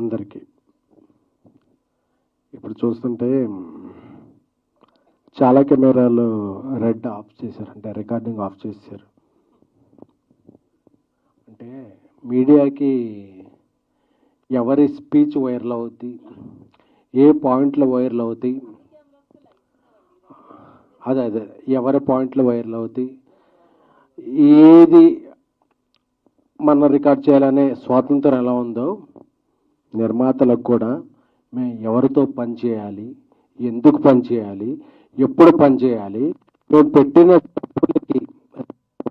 అందరికీ. ఇప్పుడు చూస్తుంటే చాలా కెమెరాలు రెడ్ ఆఫ్ చేశారు, అంటే రికార్డింగ్ ఆఫ్ చేశారు. అంటే మీడియాకి ఎవరి స్పీచ్ వైరల్ అవుతాయి, ఏ పాయింట్లు వైరల్ అవుతాయి, అదే ఎవరి పాయింట్లు వైరల్ అవుతాయి, ఏది మనం రికార్డ్ చేయాలనే స్వాతంత్రం ఎలా ఉందో నిర్మాతలకు కూడా మేము ఎవరితో పని చేయాలి, ఎందుకు పని చేయాలి, ఎప్పుడు పని చేయాలి, మేము పెట్టిన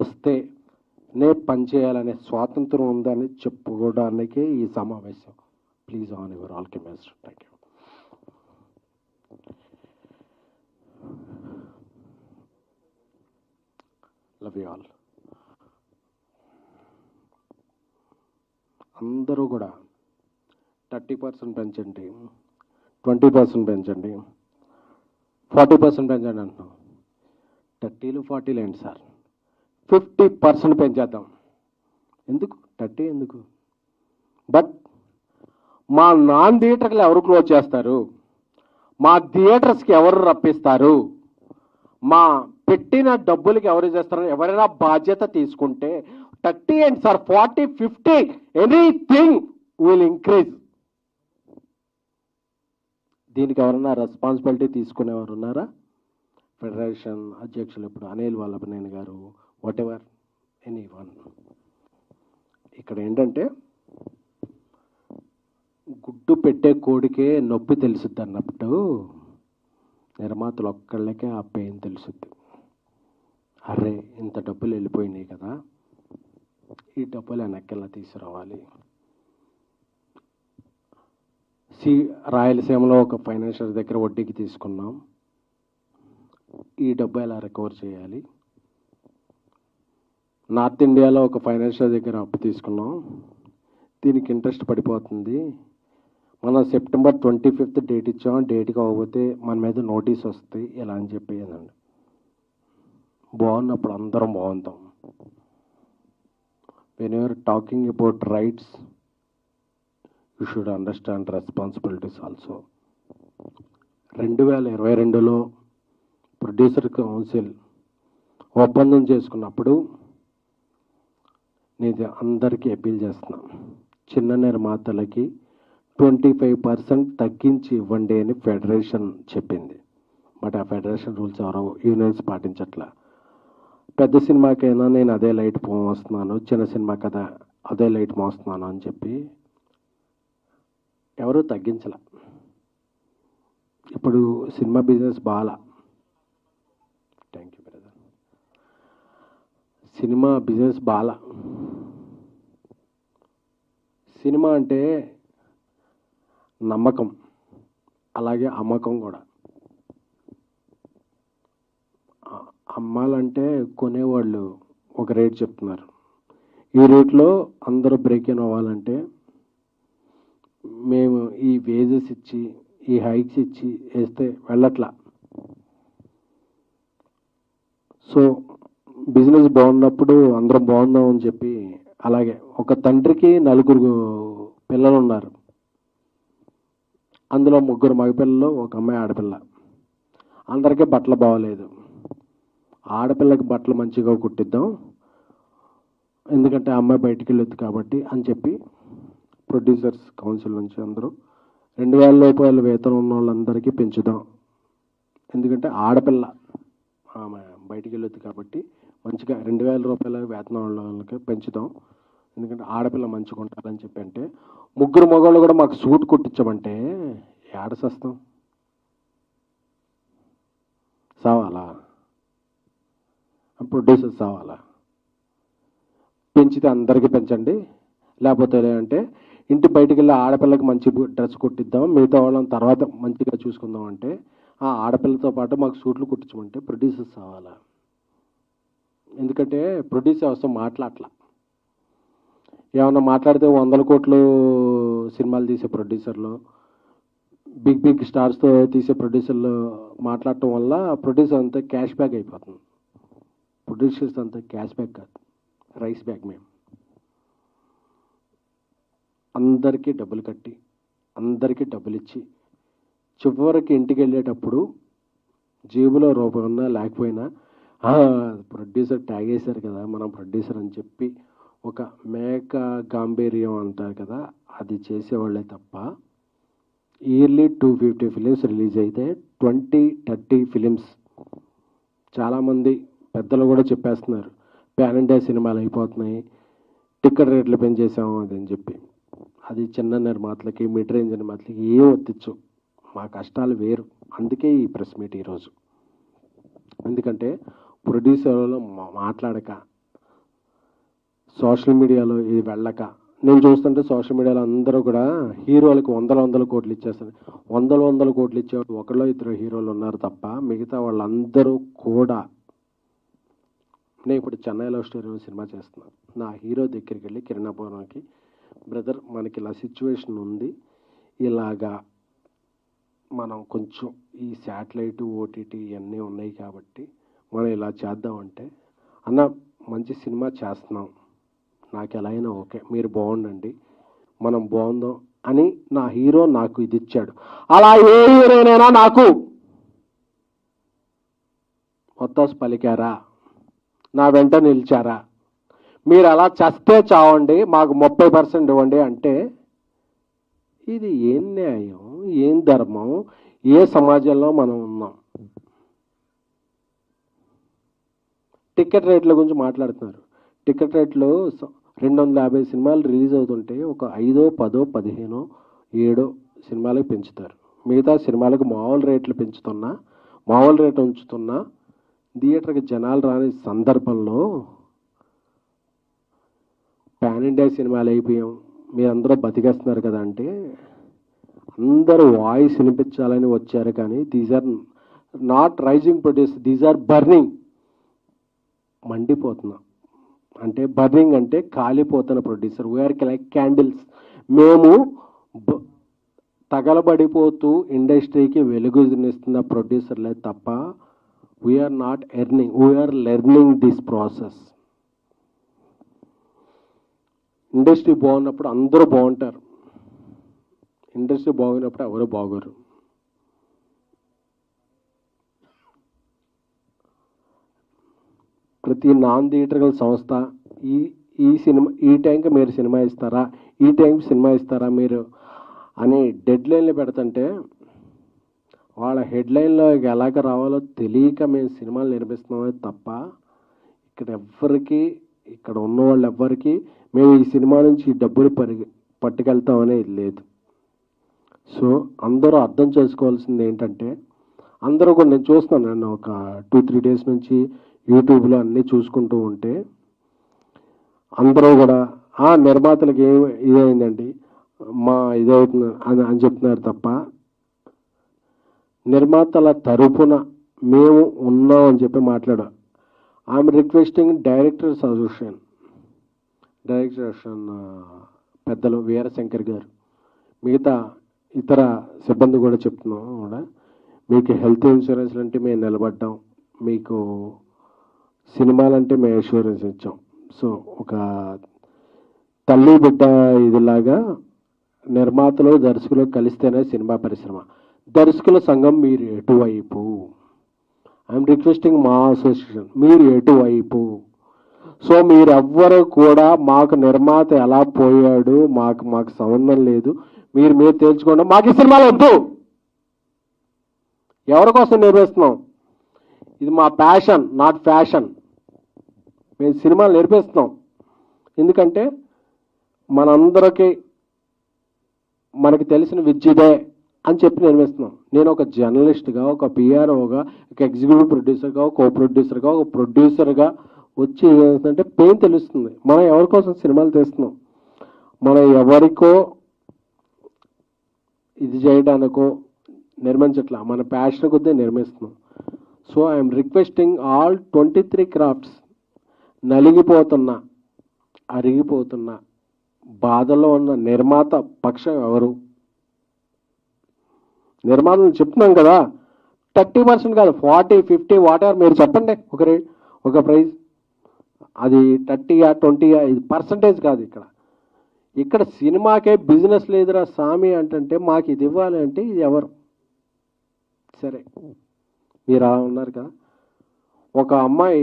వస్తే నే పని చేయాలనే స్వాతంత్రం ఉందని చెప్పుకోవడానికే ఈ సమావేశం. Please on your all cameras. Thank you. Love you all. అందరూ కూడా 30% పెంచండి, 20% పెంచండి, 40% పెంచండి అంటున్నాం. 30లు 40లు ఏంటి సార్, 50% పెంచేద్దాం. ఎందుకు 30 ఎందుకు? బట్ మా నాన్ థియేటర్లు ఎవరు క్లోజ్ చేస్తారు, మా థియేటర్స్కి ఎవరు రప్పిస్తారు, మా పెట్టిన డబ్బులకి ఎవరు చేస్తారు, ఎవరైనా బాధ్యత తీసుకుంటే 30 ఏంటి సార్, 40, 50 ఎనీథింగ్ విల్ ఇంక్రీజ్. దీనికి ఎవరన్నా రెస్పాన్సిబిలిటీ తీసుకునేవారు ఉన్నారా? ఫెడరేషన్ అధ్యక్షులు ఇప్పుడు అనిల్ వల్లభనేని గారు, వాట్ ఎవర్ ఎనీ వన్. ఇక్కడ ఏంటంటే గుడ్డు పెట్టే కోడికే నొప్పి తెలుసుద్ది అన్నప్పుడు నిర్మాతలు ఒక్కళ్ళకే ఆ పెయిన్ తెలుసుద్ది. అరే ఇంత డబ్బులు వెళ్ళిపోయినాయి కదా, ఈ డబ్బులు వెనక్కిలా తీసుకురావాలి. రాయలసీమలో ఒక ఫైనాన్షియల్ దగ్గర వడ్డీకి తీసుకున్నాం, ఈ డబ్బు ఎలా రికవర్ చేయాలి. నార్త్ ఇండియాలో ఒక ఫైనాన్షియల్ దగ్గర అప్పు తీసుకున్నాం, దీనికి ఇంట్రెస్ట్ పడిపోతుంది, మనం సెప్టెంబర్ 25th డేట్ ఇచ్చాం, డేట్కి అవ్వకపోతే మన మీద నోటీస్ వస్తాయి ఇలా అని చెప్పేదండి. బాగున్నప్పుడు అందరం బాగుంటాం. When you're talking about rights, you should understand responsibilities also. 2022లో ప్రొడ్యూసర్ కౌన్సిల్ ఒప్పందం చేసుకున్నప్పుడు నేను అందరికీ అపీల్ చేస్తున్నా, చిన్న నిర్మాతలకి 25% తగ్గించి ఇవ్వండి అని ఫెడరేషన్ చెప్పింది. బట్ ఆ ఫెడరేషన్ రూల్స్ ఎవరో యూనియన్స్ పాటించట్లా. పెద్ద సినిమాకైనా నేను అదే లైట్ మోస్తున్నాను, చిన్న సినిమా కదా అదే లైట్ మోస్తున్నాను అని చెప్పి ఎవరూ తగ్గించలే. ఇప్పుడు సినిమా బిజినెస్ బాగా, thank you brother, cinema business బాగా. సినిమా అంటే నమ్మకం, అలాగే అమ్మకం కూడా. అమ్మాలంటే కొనేవాళ్ళు ఒక రేట్ చెప్తున్నారు, ఈ రేట్లో అందరూ బ్రేక్ ఇన్ అవ్వాలంటే మేము ఈ వేజెస్ ఇచ్చి ఈ హైక్స్ ఇచ్చి వేస్తే వెళ్ళట్లా. సో బిజినెస్ బాగున్నప్పుడు అందరం బాగుందాం అని చెప్పి, అలాగే ఒక తండ్రికి 4 పిల్లలు ఉన్నారు, అందులో 3 మగపిల్లలు, ఒక అమ్మాయి ఆడపిల్ల. అందరికీ బట్టలు బాగోలేదు, ఆడపిల్లకి బట్టలు మంచిగా కుట్టిద్దాం ఎందుకంటే అమ్మాయి బయటికి వెళ్ళొద్దు కాబట్టి అని చెప్పి ప్రొడ్యూసర్స్ కౌన్సిల్ నుంచి అందరూ 2000 రూపాయల వేతనం ఉన్న వాళ్ళందరికీ పెంచుదాం, ఎందుకంటే ఆడపిల్ల ఆమె బయటికి వెళ్ళొద్దు కాబట్టి మంచిగా 2000 రూపాయల వేతనం ఉన్న వాళ్ళకి పెంచుదాం, ఎందుకంటే ఆడపిల్ల మంచిగా ఉంటారని చెప్పి. అంటే 3 మగవాళ్ళు కూడా మాకు సూట్ కుట్టించమంటే ఏడ సస్తాం, సావాలా? ప్రొడ్యూసర్స్ సావాలా? పెంచితే అందరికీ పెంచండి, లేకపోతే అంటే ఇంటి బయటికి వెళ్ళి ఆడపిల్లకి మంచి డ్రెస్ కుట్టిద్దాం, మిగతా వాళ్ళని తర్వాత మంచిగా చూసుకుందాం అంటే ఆ ఆడపిల్లతో పాటు మాకు సూట్లు కుట్టించమంటే ప్రొడ్యూసర్స్ కావాలా? ఎందుకంటే ప్రొడ్యూసర్ అవసరం మాట్లాడలా. ఏమన్నా మాట్లాడితే 100 కోట్లు సినిమాలు తీసే ప్రొడ్యూసర్లు, బిగ్ స్టార్స్తో తీసే ప్రొడ్యూసర్లు మాట్లాడటం వల్ల ప్రొడ్యూసర్ అంతా క్యాష్ బ్యాక్ అయిపోతుంది. ప్రొడ్యూసర్స్ అంతా క్యాష్ బ్యాక్ కాదు, రైస్ బ్యాక్. మేము అందరికీ డబ్బులు కట్టి అందరికీ డబ్బులు ఇచ్చి చివరికి ఇంటికి వెళ్ళేటప్పుడు జేబులో రూపాయి ఉన్నా లేకపోయినా ప్రొడ్యూసర్ ట్యాగ్ వేశారు కదా మనం ప్రొడ్యూసర్ అని చెప్పి ఒక మేక గాంభీర్యం అంటారు కదా, అది చేసేవాళ్ళే తప్ప ఇయర్లీ 250 ఫిలిమ్స్ రిలీజ్ అయితే 20-30 ఫిలిమ్స్. చాలామంది పెద్దలు కూడా చెప్పేస్తున్నారు పాన్ ఇండియా సినిమాలు అయిపోతున్నాయి, టికెట్ రేట్లు పెంచేసాము అది అని చెప్పి. అది చిన్న నిర్మాతలకి మిడ్ రేంజ్ నిర్మాతలకి ఏం ఒత్తిచ్చు, మా కష్టాలు వేరు. అందుకే ఈ ప్రెస్ మీట్ ఈరోజు. ఎందుకంటే ప్రొడ్యూసర్లో మాట్లాడక, సోషల్ మీడియాలో ఇది వెళ్ళక, నేను చూస్తుంటే సోషల్ మీడియాలో అందరూ కూడా హీరోలకు వందల కోట్లు ఇచ్చేస్తారు. వందల కోట్లు ఇచ్చేవాళ్ళు ఒకళ్ళో ఇద్దరు హీరోలు ఉన్నారు తప్ప మిగతా వాళ్ళందరూ కూడా. నేను ఇప్పుడు చెన్నై లవ్ స్టోరీ సినిమా చేస్తున్నాను. నా హీరో దగ్గరికి వెళ్ళి కిరణాపురంకి, బ్రదర్ మనకి ఇలా సిచ్యువేషన్ ఉంది, ఇలాగా మనం కొంచెం ఈ శాటిలైట్ ఓటీటీ ఇవన్నీ ఉన్నాయి కాబట్టి మనం ఇలా చేద్దామంటే, అన్న మంచి సినిమా చేస్తున్నాం, నాకు ఎలా అయినా ఓకే, మీరు బాగుండండి, మనం బాగుందాం అని నా హీరో నాకు ఇది ఇచ్చాడు. అలా ఏ హీరోనైనా నాకు ఒత్తాసు పలికారా, నా వెంట నిలిచారా, మీరు అలా చస్తే చావండి మాకు 30% ఇవ్వండి అంటే ఇది ఏం న్యాయం, ఏం ధర్మం, ఏ సమాజంలో మనం ఉన్నాం? టికెట్ రేట్ల గురించి మాట్లాడుతున్నారు. టికెట్ రేట్లు 250 సినిమాలు రిలీజ్ అవుతుంటే ఒక 5, 10, 15, 7 సినిమాలకు పెంచుతారు. మిగతా సినిమాలకు మామూలు రేట్లు పెంచుతున్నా, మామూలు రేట్లు ఉంచుతున్నా థియేటర్కి జనాలు రాని సందర్భంలో పాన్ ఇండియా సినిమాలు అయిపోయాం, మీరందరూ బతికేస్తున్నారు కదా అంటే అందరూ వాయిస్ వినిపించాలని వచ్చారు. కానీ these are not rising producer, these are burning. మండిపోతున్నా అంటే బర్నింగ్ అంటే కాలిపోతున్న ప్రొడ్యూసర్. We're like candles. మేము తగలబడిపోతూ ఇండస్ట్రీకి వెలుగునిస్తున్న ప్రొడ్యూసర్లే తప్ప we're not earning, we're learning this process. Industry బాగున్నప్పుడు అందరూ బాగుంటారు, ఇండస్ట్రీ బాగున్నప్పుడు ఎవరు బాగోరు. ప్రతి నాన్ థియేటర్కల్ సంస్థ ఈ సినిమా ఈ టైంకి మీరు సినిమా ఇస్తారా, ఈ టైంకి సినిమా ఇస్తారా మీరు అని డెడ్లైన్లు పెడుతుంటే వాళ్ళ హెడ్లైన్లో ఎలాగ రావాలో తెలియక మేము సినిమాలు నిర్మిస్తున్నామే తప్ప ఇక్కడ ఉన్న వాళ్ళు ఎవ్వరికి మేము ఈ సినిమా నుంచి డబ్బులు పట్టుకెళ్తామనేది లేదు. సో అందరూ అర్థం చేసుకోవాల్సింది ఏంటంటే, అందరూ కూడా నేను చూస్తున్నాను, నేను ఒక 2-3 డేస్ నుంచి యూట్యూబ్లో అన్నీ చూసుకుంటూ ఉంటే అందరూ కూడా నిర్మాతలకు ఇదైందండి మా ఇదవుతుంది అని చెప్తున్నారు తప్ప నిర్మాతల తరపున మేము ఉన్నాం అని చెప్పి మాట్లాడారు. ఐఎమ్ రిక్వెస్టింగ్ డైరెక్టర్ అసోసియేషన్ పెద్దలు వీరశంకర్ గారు, మిగతా ఇతర సిబ్బంది కూడా చెప్తున్నాం కూడా, మీకు హెల్త్ ఇన్సూరెన్స్ అంటే మేము నిలబడ్డాం, మీకు సినిమాలంటే మేము ఇన్సూరెన్స్ ఇచ్చాం. సో ఒక తల్లి బిడ్డ ఇదిలాగా నిర్మాతలు దర్శకులు కలిస్తేనే సినిమా పరిశ్రమ. దర్శకుల సంఘం మీరు ఎటువైపు? ఐఎమ్ రిక్వెస్టింగ్ మా అసోసియేషన్, మీరు ఎటువైపు? సో మీరెవ్వరు కూడా మాకు నిర్మాత ఎలా పోయాడు మాకు సంబంధం లేదు, మీరు తేల్చుకోండి, మాకు ఈ సినిమాలు వద్దు. ఎవరి కోసం నిర్మిస్తున్నాం? ఇది మా ప్యాషన్, నాట్ ఫ్యాషన్. మేము సినిమాలు నిర్మిస్తున్నాం ఎందుకంటే మనందరికీ మనకి తెలిసిన విద్యదే అని చెప్పి నిర్మిస్తున్నాం. నేను ఒక జర్నలిస్ట్గా, ఒక పిఆర్ఓగా, ఒక ఎగ్జిక్యూటివ్ ప్రొడ్యూసర్గా, ఒక కో ప్రొడ్యూసర్గా, ఒక ప్రొడ్యూసర్గా వచ్చి ఏమవుతుందంటే పెయిన్ తెలుస్తుంది. మనం ఎవరి కోసం సినిమాలు తీస్తున్నాం, మనం ఎవరికో ఇది చేయడానికో నిర్మించట్లా, మన ప్యాషన్ కొద్దీ నిర్మిస్తున్నాం. So I'm requesting all 23 crafts, నలిగిపోతున్న అరిగిపోతున్న బాధలో ఉన్న నిర్మాత పక్షం ఎవరు? నిర్మాతలు చెప్తున్నాం కదా, 30% కాదు, 40, 50 వాటెవర్ మీరు చెప్పండి ఒక ప్రైజ్. అది 30, 20 ఇది పర్సంటేజ్ కాదు. ఇక్కడ ఇక్కడ సినిమాకే బిజినెస్ లేదురా స్వామి అంటే మాకు ఇది ఇవ్వాలి అంటే ఇది ఎవరు? సరే మీరు అలా ఉన్నారు కదా. ఒక అమ్మాయి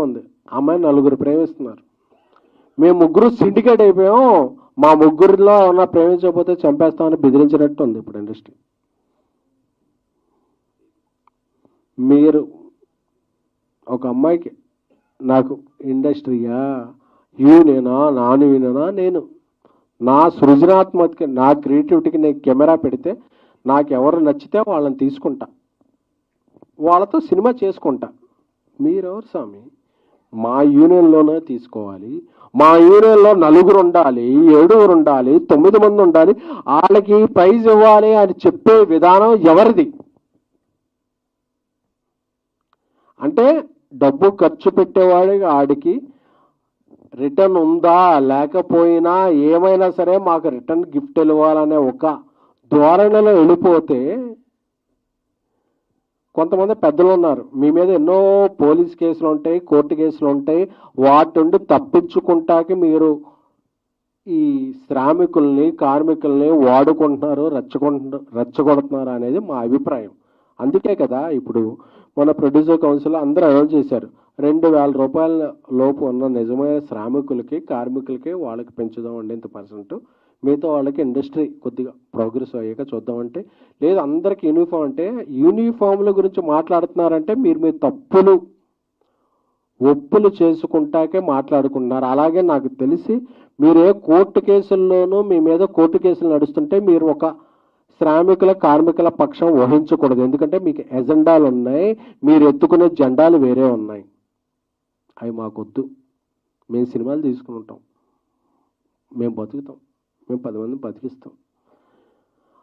ఉంది, ఆ అమ్మాయి నలుగురు ప్రేమిస్తున్నారు. మేము ముగ్గురు సిండికేట్ అయిపోయాం, మా ముగ్గురిలో ఉన్న ప్రేమించకపోతే చంపేస్తామని బెదిరించినట్టు ఉంది ఇప్పుడు ఇండస్ట్రీ. మీరు ఒక అమ్మాయికి నాకు ఇండస్ట్రీయా, యూనేనా, నాన్ యూనేనా, నేను నా సృజనాత్మక నా క్రియేటివిటీకి నేను కెమెరా పెడితే నాకు ఎవరు నచ్చితే వాళ్ళని తీసుకుంటా, వాళ్ళతో సినిమా చేసుకుంటా. మీరెవరు స్వామి? మా యూనియన్లోనే తీసుకోవాలి, మా యూనియన్లో 4 ఉండాలి, 7 ఉండాలి, 9 మంది ఉండాలి, వాళ్ళకి ప్రైజ్ ఇవ్వాలి అని చెప్పే విధానం ఎవరిది? అంటే డబ్బు ఖర్చు పెట్టేవాడికి ఆడికి రిటర్న్ ఉందా లేకపోయినా ఏమైనా సరే మాకు రిటర్న్ గిఫ్ట్ ఇవ్వాలనే ఒక ధోరణిలో వెళ్ళిపోతే, కొంతమంది పెద్దలు ఉన్నారు, మీ మీద ఎన్నో పోలీస్ కేసులు ఉంటాయి, కోర్టు కేసులు ఉంటాయి, వాటి నుండి తప్పించుకుంటాకి మీరు ఈ శ్రామికుల్ని కార్మికుల్ని వాడుకుంటున్నారు, రెచ్చగొడుతున్నారు అనేది మా అభిప్రాయం. అందుకే కదా ఇప్పుడు మన ప్రొడ్యూసర్ కౌన్సిల్ అందరూ అనౌన్స్ చేశారు, 2,000 రూపాయల లోపు ఉన్న నిజమైన శ్రామికులకి కార్మికులకి వాళ్ళకి పెంచుదామండి ఇంత%, మిగతా వాళ్ళకి ఇండస్ట్రీ కొద్దిగా ప్రోగ్రెస్ అయ్యాక చూద్దామంటే. లేదు అందరికి యూనిఫామ్ అంటే, యూనిఫామ్ల గురించి మాట్లాడుతున్నారంటే మీరు మీ ఒప్పులు చేసుకుంటాకే మాట్లాడుకుంటున్నారు. అలాగే నాకు తెలిసి మీరు ఏ కోర్టు కేసుల్లోనూ మీ మీద కోర్టు కేసులు నడుస్తుంటే మీరు ఒక శ్రామికుల కార్మికుల పక్షం వహించకూడదు. ఎందుకంటే మీకు ఎజెండాలు ఉన్నాయి, మీరు ఎత్తుకునే జెండాలు వేరే ఉన్నాయి, అవి మాకొద్దు. మేము సినిమాలు తీసుకుని ఉంటాం, మేము బతుకుతాం, మేము 10 మందిని బతికిస్తాం.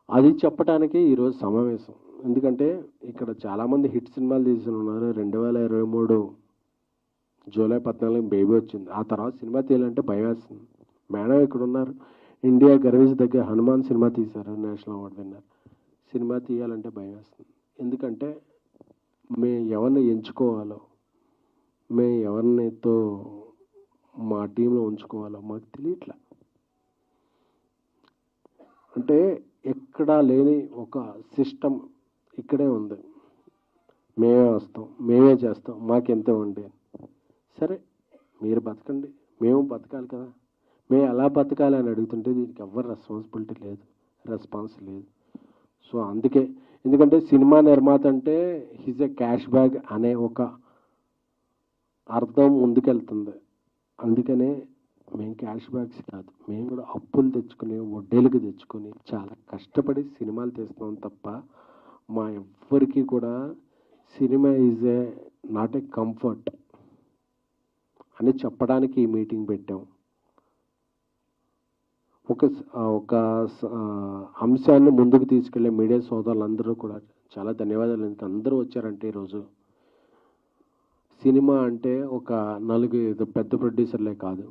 అది చెప్పడానికి ఈరోజు సమావేశం. ఎందుకంటే ఇక్కడ చాలామంది హిట్ సినిమాలు తీసుకుని ఉన్నారు. 2023 జూలై 14 బేబీ వచ్చింది, ఆ తర్వాత సినిమా తీయాలంటే భయం వేస్తుంది. మేడం ఇక్కడ ఉన్నారు, ఇండియా గర్వించ దగ్గర హనుమాన్ సినిమా తీశారు, నేషనల్ అవార్డు విన్నారు. సినిమా తీయాలంటే భయం వేస్తుంది. ఎందుకంటే మేము ఎవరిని ఎంచుకోవాలో, మేము ఎవరినితో మా టీంలో ఉంచుకోవాలో మాకు తెలియట్లా. అంటే ఎక్కడా లేని ఒక సిస్టమ్ ఇక్కడే ఉంది. మేమే వస్తాం, మేమే చేస్తాం, మాకెంత ఉండే. సరే మీరు బతకండి, మేము బతకాలి కదా. మేము ఎలా బతకాలి అని అడుగుతుంటే దీనికి ఎవరు రెస్పాన్స్ లేదు. సో అందుకే, ఎందుకంటే సినిమా నిర్మాత అంటే హిజ్ ఎ క్యాష్ బ్యాగ్ అనే ఒక అర్థం ముందుకెళ్తుంది. అందుకనే మేము క్యాష్ బ్యాగ్స్ కాదు, మేము కూడా అప్పులు తెచ్చుకుని వడ్డీలకు తెచ్చుకొని చాలా కష్టపడి సినిమాలు తీస్తున్నాం తప్ప మా ఎవ్వరికి కూడా cinema is a not a comfort అని చెప్పడానికి ఈ మీటింగ్ పెట్టాం. ఒక అంశాన్ని ముందుకు తీసుకెళ్లే మీడియా సోదరులందరూ కూడా చాలా ధన్యవాదాలు. అందరూ వచ్చారంటే ఈరోజు సినిమా అంటే ఒక 4-5 పెద్ద ప్రొడ్యూసర్లే కాదు,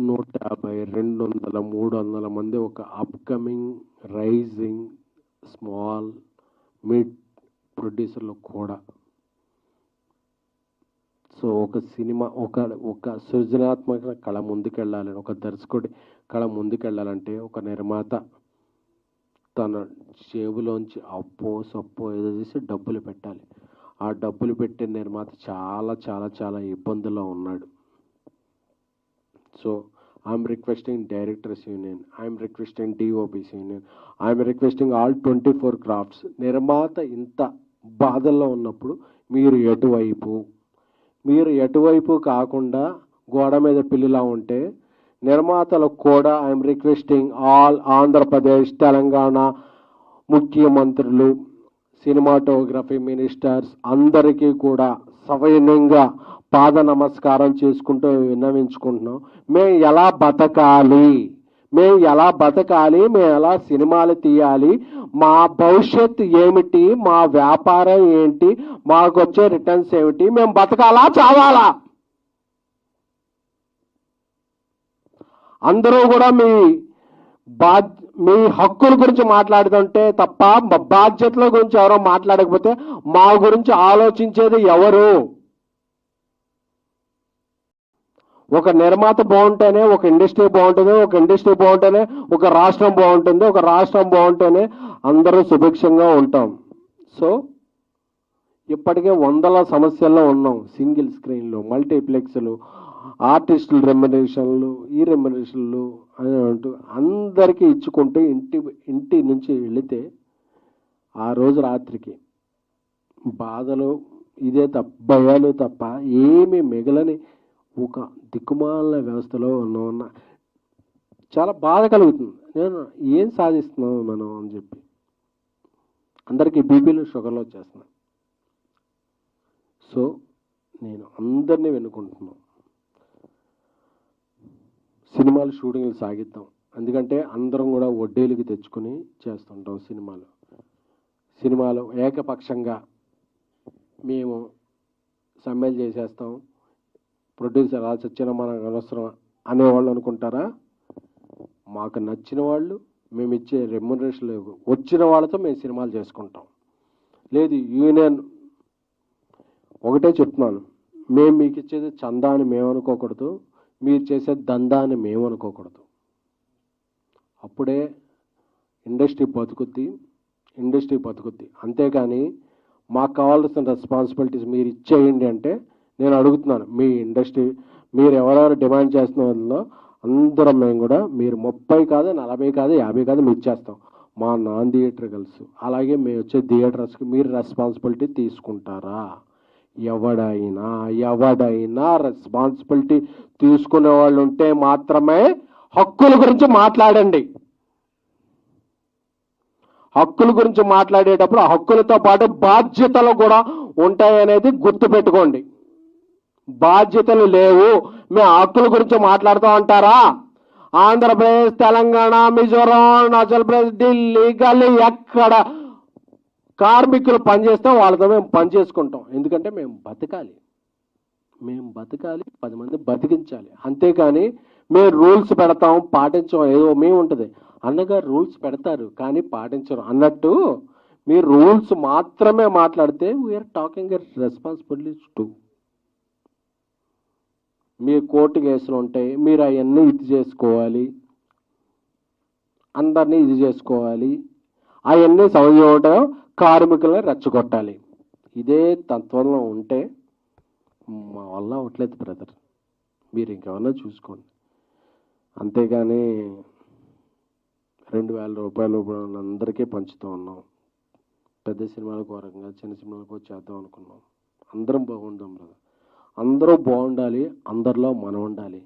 150, 200, 300 మంది ఒక అప్కమింగ్ రైజింగ్ స్మాల్ మిడ్ ప్రొడ్యూసర్లు కూడా. సో ఒక సినిమా ఒక సృజనాత్మక కళ ముందుకెళ్ళాలని, ఒక దర్శకుడి కళ ముందుకెళ్ళాలంటే ఒక నిర్మాత తన జేబులోంచి అప్పో సప్పో ఏదో చేసి డబ్బులు పెట్టాలి. ఆ డబ్బులు పెట్టే నిర్మాత చాలా చాలా చాలా ఇబ్బందుల్లో ఉన్నాడు. So I'm requesting directors union, I'm requesting DOPs union, I'm requesting all 24 crafts. నిర్మాత ఇంత బాధల్లో ఉన్నప్పుడు మీరు ఎటువైపు కాకుండా గోడ మీద పిల్లిలా ఉంటే, నిర్మాతలకు కూడా I'm requesting all Andhra Pradesh Telangana ముఖ్యమంత్రులు, సినిమాటోగ్రఫీ మినిస్టర్స్ అందరికీ కూడా సవినయంగా పాద నమస్కారం చేసుకుంటూ విన్నవించుకుంటున్నాం. మేము ఎలా బతకాలి, మేము ఎలా సినిమాలు తీయాలి, మా భవిష్యత్తు ఏమిటి, మా వ్యాపారం ఏంటి, మాకు వచ్చే రిటర్న్స్ ఏమిటి, మేము బతకాలా చావాలా? అందరూ కూడా మీ హక్కుల గురించి మాట్లాడుతుంటే తప్ప బాధ్యతల గురించి ఎవరో మాట్లాడకపోతే మా గురించి ఆలోచించేది ఎవరు? ఒక నిర్మాత బాగుంటేనే ఒక ఇండస్ట్రీ బాగుంటుంది, ఒక ఇండస్ట్రీ బాగుంటేనే ఒక రాష్ట్రం బాగుంటుంది, ఒక రాష్ట్రం బాగుంటేనే అందరూ సుభిక్షంగా ఉంటాం. సో ఇప్పటికే వందల సమస్యల్లో ఉన్నాం. సింగిల్ స్క్రీన్లు, మల్టీప్లెక్స్లు, ఆర్టిస్టుల రెమ్యునరేషన్లు, ఈ రెమ్యునరేషన్లు అని అంటూ అందరికీ ఇచ్చుకుంటూ ఇంటి నుంచి వెళితే ఆ రోజు రాత్రికి బాధలు ఇదే తప్ప, భయాలు తప్ప ఏమీ మిగలని ఒక దిక్కుమాల వ్యవస్థలో ఉన్న చాలా బాధ కలుగుతుంది. నేను ఏం సాధిస్తున్నాం మనం అని చెప్పి అందరికీ బీపీలు షుగర్లు వచ్చేస్తున్నాయి. సో నేను అందరినీ వెనుకుంటున్నాను, సినిమాలు షూటింగ్లు సాగిద్దాం. ఎందుకంటే అందరం కూడా వడ్డీలకి తెచ్చుకొని చేస్తుంటాం సినిమాలు ఏకపక్షంగా మేము సమ్మెలు చేసేస్తాం, ప్రొడ్యూసర్ ఆ చచ్చిన మనకు అనవసరం అనేవాళ్ళు అనుకుంటారా? మాకు నచ్చిన వాళ్ళు, మేము ఇచ్చే రెమ్యునరేషన్ వచ్చిన వాళ్ళతో మేము సినిమాలు చేసుకుంటాం. లేదు యూనియన్ ఒకటే చెప్తున్నాను, మేము మీకు ఇచ్చేది చందా అని మేము అనుకోకూడదు, మీరు చేసేది దందా అని మేము అనుకోకూడదు. అప్పుడే ఇండస్ట్రీ బతుకుద్ది. అంతేకాని మాకు కావాల్సిన రెస్పాన్సిబిలిటీస్ మీరు ఇచ్చేయండి అంటే నేను అడుగుతున్నాను, మీ ఇండస్ట్రీ మీరు ఎవరెవరు డిమాండ్ చేస్తున్న వాళ్ళలో అందరం మేము కూడా మీరు 30 కాదు, 40 కాదు, 50 కాదు మేము ఇచ్చేస్తాం. మా నాన్ థియేటర్ గర్ల్స్ అలాగే మేము వచ్చే థియేటర్స్కి మీరు రెస్పాన్సిబిలిటీ తీసుకుంటారా? ఎవడైనా రెస్పాన్సిబిలిటీ తీసుకునే వాళ్ళు ఉంటే మాత్రమే హక్కుల గురించి మాట్లాడండి. హక్కుల గురించి మాట్లాడేటప్పుడు ఆ హక్కులతో పాటు బాధ్యతలు కూడా ఉంటాయనేది గుర్తుపెట్టుకోండి. బాధ్యతలు లేవు, మేము హక్కుల గురించి మాట్లాడుతూ ఉంటారా? ఆంధ్రప్రదేశ్, తెలంగాణ, మిజోరాం, అరుణాచల్ ప్రదేశ్, ఢిల్లీ, గల్లీ ఎక్కడ కార్మికులు పనిచేస్తాం వాళ్ళతో మేము పని చేసుకుంటాం. ఎందుకంటే మేము బతకాలి, 10 మంది బతికించాలి. అంతేకాని మేము రూల్స్ పెడతాం పాటించం ఏదో మేము ఉంటుంది. అన్నగారు రూల్స్ పెడతారు కానీ పాటించరు అన్నట్టు మీరు రూల్స్ మాత్రమే మాట్లాడితే we are talking a responsibilities to. మీ కోర్టు కేసులు ఉంటాయి, మీరు అవన్నీ ఇది చేసుకోవాలి, అందరినీ ఇది చేసుకోవాలి, అవన్నీ సమయం కార్మికులను రెచ్చగొట్టాలి. ఇదే తత్వంలో ఉంటే మా వల్ల అవట్లేదు బ్రదర్, మీరు ఇంకెవరన్నా చూసుకోండి. అంతేగాని 2000 రూపాయలు అందరికీ పంచుతూ ఉన్నాం. పెద్ద సినిమాలకు వరంగా చిన్న సినిమాలకు చేద్దాం అనుకున్నాం. అందరం బాగుందాం బ్రదర్, అందరూ బాగుండాలి, అందరిలో మనం ఉండాలి.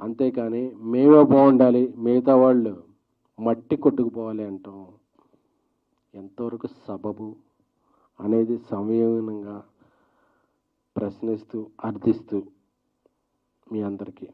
అంతేకాని మేమే బాగుండాలి మిగతా వాళ్ళు మట్టి కొట్టుకుపోవాలి అంటాం ఎంతవరకు సబబు అనేది సంయమనంగా ప్రశ్నిస్తూ అర్థిస్తూ మీ అందరికీ